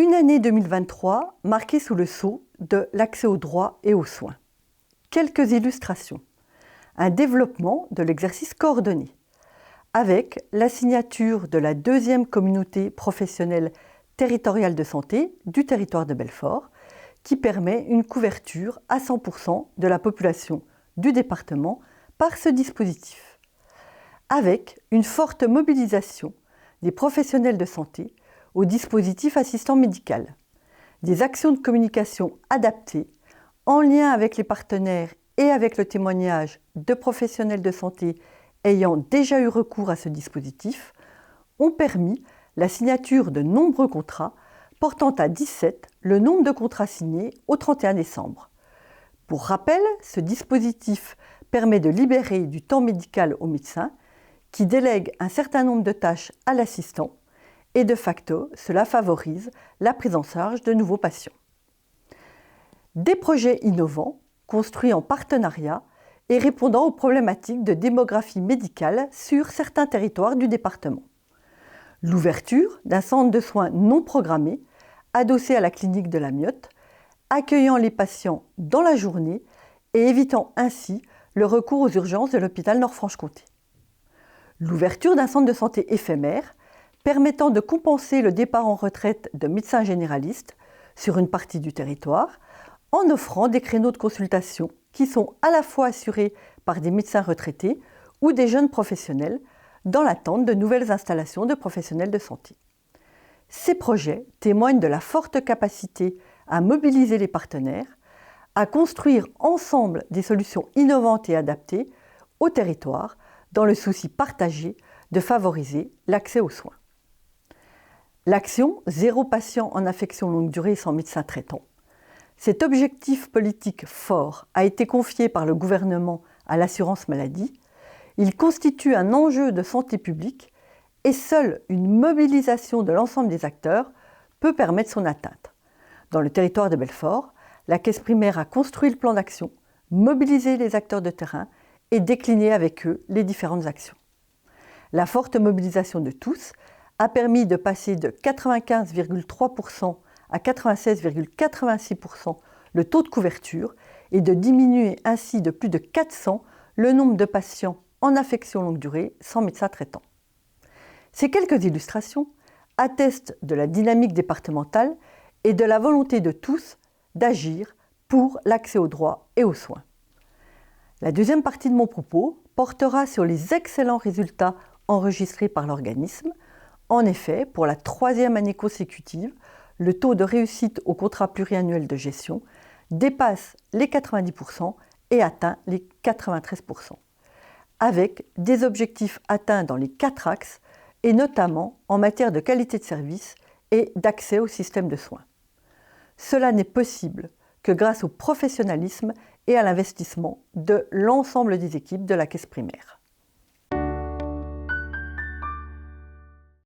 Une année 2023 marquée sous le sceau de l'accès aux droits et aux soins. Quelques illustrations. Un développement de l'exercice coordonné, avec la signature de la deuxième communauté professionnelle territoriale de santé du territoire de Belfort, qui permet une couverture à 100% de la population du département par ce dispositif. Avec une forte mobilisation des professionnels de santé au dispositif assistant médical, des actions de communication adaptées en lien avec les partenaires et avec le témoignage de professionnels de santé ayant déjà eu recours à ce dispositif, ont permis la signature de nombreux contrats, portant à 17 le nombre de contrats signés au 31 décembre. Pour rappel, ce dispositif permet de libérer du temps médical au médecin, qui délègue un certain nombre de tâches à l'assistant, et de facto, cela favorise la prise en charge de nouveaux patients. Des projets innovants, construits en partenariat et répondant aux problématiques de démographie médicale sur certains territoires du département. L'ouverture d'un centre de soins non programmé, adossé à la clinique de la Myotte, accueillant les patients dans la journée et évitant ainsi le recours aux urgences de l'hôpital Nord-Franche-Comté. L'ouverture d'un centre de santé éphémère, permettant de compenser le départ en retraite de médecins généralistes sur une partie du territoire, en offrant des créneaux de consultation qui sont à la fois assurés par des médecins retraités ou des jeunes professionnels, dans l'attente de nouvelles installations de professionnels de santé. Ces projets témoignent de la forte capacité à mobiliser les partenaires, à construire ensemble des solutions innovantes et adaptées au territoire, dans le souci partagé de favoriser l'accès aux soins. L'action « Zéro patient en affection longue durée sans médecin traitant ». Cet objectif politique fort a été confié par le gouvernement à l'assurance maladie. Il constitue un enjeu de santé publique et seule une mobilisation de l'ensemble des acteurs peut permettre son atteinte. Dans le territoire de Belfort, la Caisse primaire a construit le plan d'action, mobilisé les acteurs de terrain et décliné avec eux les différentes actions. La forte mobilisation de tous a permis de passer de 95,3% à 96,86% le taux de couverture et de diminuer ainsi de plus de 400 le nombre de patients en affection longue durée sans médecin traitant. Ces quelques illustrations attestent de la dynamique départementale et de la volonté de tous d'agir pour l'accès aux droits et aux soins. La deuxième partie de mon propos portera sur les excellents résultats enregistrés par l'organisme. En effet, pour la 3e année consécutive, le taux de réussite au contrat pluriannuel de gestion dépasse les 90% et atteint les 93%, avec des objectifs atteints dans les 4 axes, et notamment en matière de qualité de service et d'accès au système de soins. Cela n'est possible que grâce au professionnalisme et à l'investissement de l'ensemble des équipes de la Caisse primaire.